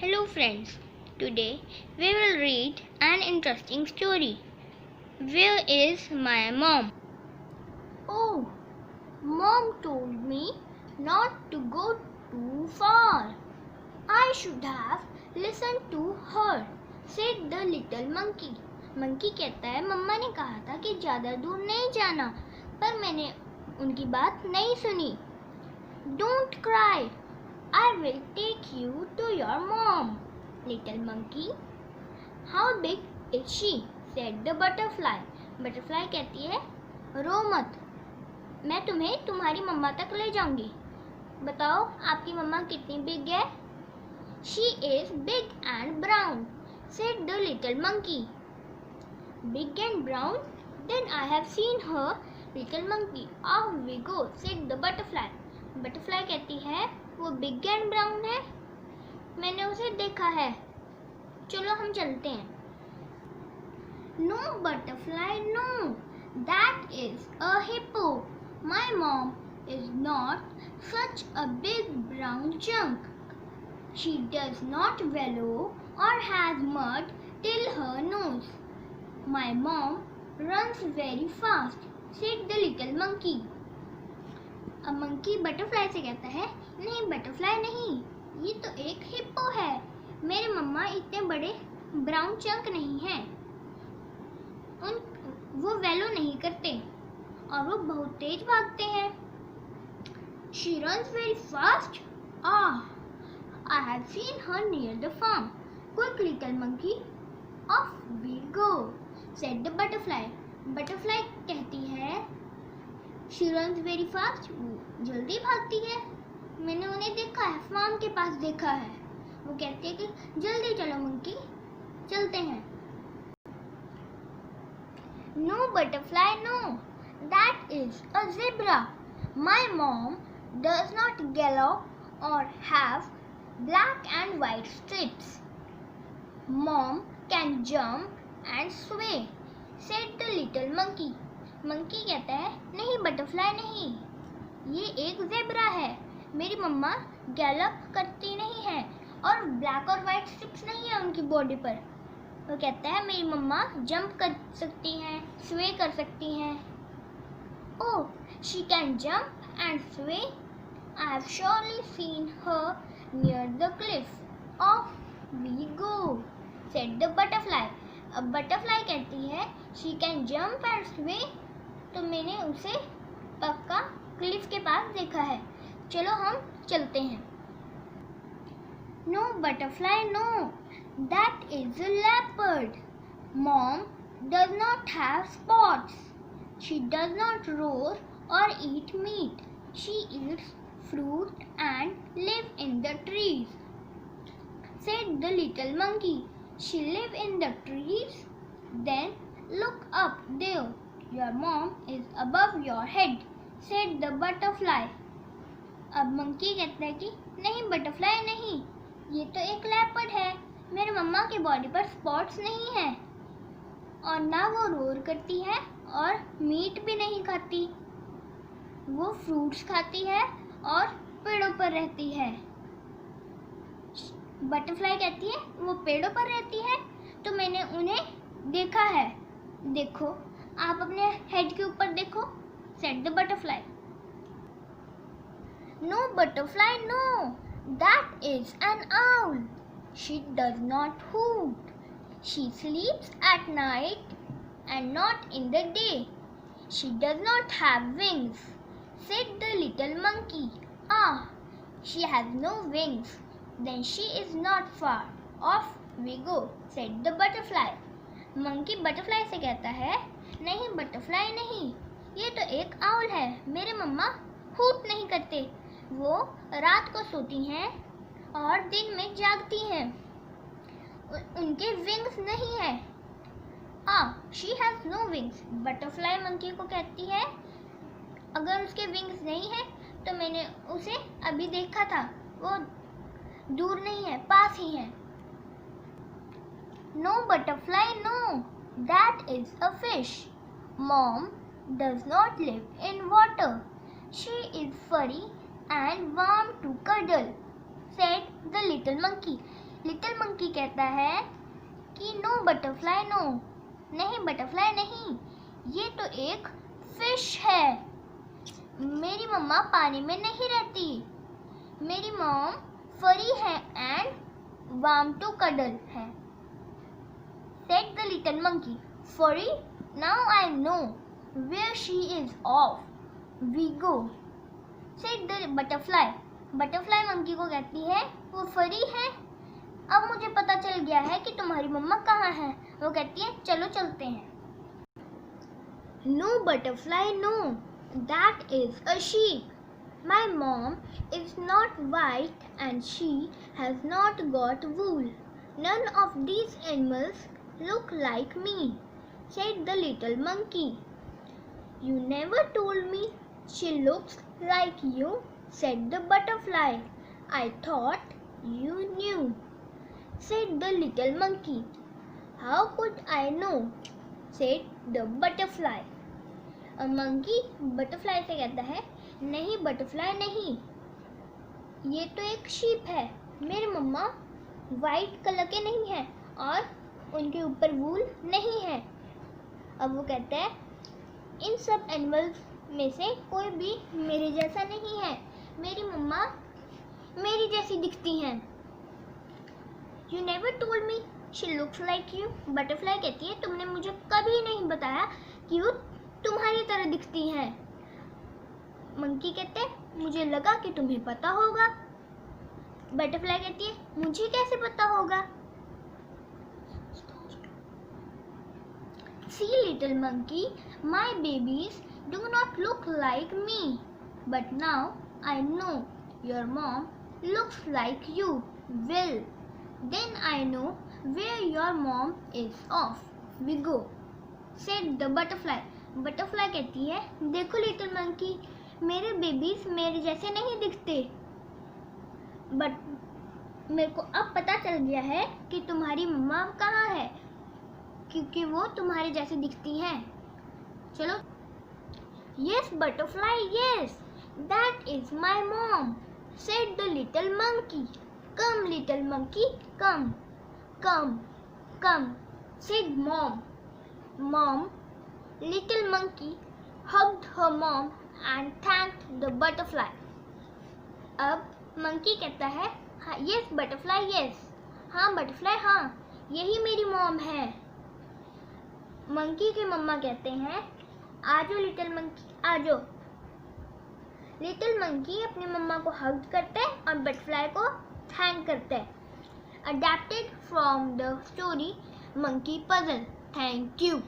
Hello friends, today we will read an interesting story. Where is my mom? Oh, mom told me not to go too far. I should have listened to her, said the little monkey. Monkey कहता है मम्मा ने कहा था कि ज़्यादा दूर नहीं जाना, पर मैंने उनकी बात नहीं सुनी. Don't cry. I will take you to your mom, little monkey. How big is she? said the butterfly. Butterfly कहती है रो मत, मैं तुम्हें तुम्हारी मम्मा तक ले जाऊंगी. बताओ आपकी मम्मा कितनी बिग है? She is big and brown, said the little monkey. Big and brown? Then I have seen her, little monkey. Off we go, said the butterfly. Butterfly कहती है वो बिग एंड ब्राउन है, मैंने उसे देखा है, चलो हम चलते हैं. No butterfly no, that is a hippo. My mom is not such a big brown chunk. She does not wallow or has mud till her nose. My mom runs very fast, said the little monkey. अब monkey butterfly से कहता है नहीं butterfly नहीं, ये तो एक hippo है, मेरे मम्मा इतने बड़े ब्राउन चंक नहीं हैं, वो वेलो नहीं करते और वो बहुत तेज भागते हैं. She runs very fast. I have seen her near the farm. Quick little monkey, off we go, said the butterfly. Butterfly कहती है शी रन्स वेरी फास्ट, जल्दी भागती है, मैंने उन्हें देखा है, फार्म के पास देखा है. वो कहती है कि जल्दी चलो मंकी, चलते हैं. No butterfly no, that is a zebra. My mom does not gallop or have black and white stripes. Mom can jump and sway, said the little monkey. Monkey कहता है नहीं बटरफ्लाई नहीं, ये एक ज़ेब्रा है, मेरी मम्मा गैलप करती नहीं है और ब्लैक और वाइट स्ट्रिप्स नहीं है उनकी बॉडी पर. वो कहता है मेरी मम्मा जंप कर सकती हैं, स्वे कर सकती हैं. Oh, she can jump and sway, I have surely seen her near the cliff. Off we go, said the butterfly. अब बटरफ्लाई कहती है शी कैन जंप एंड स्वे, तो मैंने उसे पक्का क्लिफ के पास देखा है, चलो हम चलते हैं. No butterfly no, that is a leopard. Mom does not have spots. She does not roar or eat meat. She eats fruit and live in the trees, said the little monkey. She live in the trees? Then look up there, your mom is above your head, said the butterfly. अब monkey कहता है कि नहीं butterfly नहीं, ये तो एक leopard है, मेरे मम्मा की बॉडी पर स्पॉट्स नहीं है और ना वो रोर करती है और मीट भी नहीं खाती, वो फ्रूट्स खाती है और पेड़ों पर रहती है. बटरफ्लाई कहती है वो पेड़ों पर रहती है तो मैंने उन्हें देखा है, देखो आप अपने हेड के ऊपर देखो, said the butterfly. No butterfly no, that is an owl. She does not hoot. She sleeps at night and not in the day. She does not have wings, said the little monkey. She has no wings, then she is not far. Off we go, said the butterfly. Monkey butterfly से कहता है नहीं butterfly नहीं, ये तो एक owl है, मेरे मम्मा हूट नहीं करते, वो रात को सोती हैं और दिन में जागती हैं, उनके विंग्स नहीं है. She has no wings. Butterfly monkey को कहती है अगर उसके विंग्स नहीं है तो मैंने उसे अभी देखा था, वो दूर नहीं है, पास ही है. No butterfly no, that is a fish. Mom does not live in water. She is furry and warm to cuddle, said the little monkey. Little monkey कहता है कि नो बटरफ्लाई नो, नहीं बटरफ्लाई नहीं, ये तो एक फिश है। मेरी मम्मा पानी में नहीं रहती। मेरी मॉम फरी है एंड वार्म टू कडल है। Said the little monkey, furry? Now I know where she is off. We go. Said the butterfly. Butterfly monkey को कहती है वो फरी है, अब मुझे पता चल गया है कि तुम्हारी मम्मा कहाँ है। वो कहती है चलो चलते हैं। No butterfly no, that is a sheep. My mom is not white and she has not got wool. None of these animals look like me, said the little monkey. You never told me she looks like you, said the butterfly. I thought you knew, said the little monkey. How could I know, said the butterfly. और monkey butterfly से कहता है नहीं butterfly नहीं, ये तो एक sheep है। मेरी मम्मा वाइट कलर के नहीं है और उनके ऊपर वूल नहीं है। अब वो कहता है इन सब एनिमल्स में से कोई भी मेरे जैसा नहीं है, मेरी मम्मा मेरी जैसी दिखती हैं। You never told me she looks like you. Butterfly कहती है तुमने मुझे कभी नहीं बताया कि वो तुम्हारी तरह दिखती हैं। मंकी कहते हैं मुझे लगा कि तुम्हें पता होगा। बटरफ्लाई कहती है मुझे कैसे पता होगा। See little monkey, my babies do not look like me, but now I know your mom looks like you. Well, then I know where your mom is off. We go, said the butterfly. Butterfly कहती है देखो little monkey, मेरे babies मेरे जैसे नहीं दिखते, but मेरे को अब पता चल गया है कि तुम्हारी मम्मा कहाँ है, क्योंकि वो तुम्हारे जैसे दिखती हैं। चलो। Yes butterfly yes, that is my mom, said the little monkey. Come little monkey come, come come, said mom. Mom Little monkey hugged her mom and thanked the butterfly. अब मंकी कहता है yes butterfly yes, हाँ butterfly हाँ, यही मेरी mom है। Monkey के मम्मा कहते हैं आजो लिटिल मंकी आजो। लिटिल मंकी अपनी मम्मा को हग करते हैं और बटरफ्लाई को थैंक करते हैं। Adapted from the story monkey puzzle. Thank you.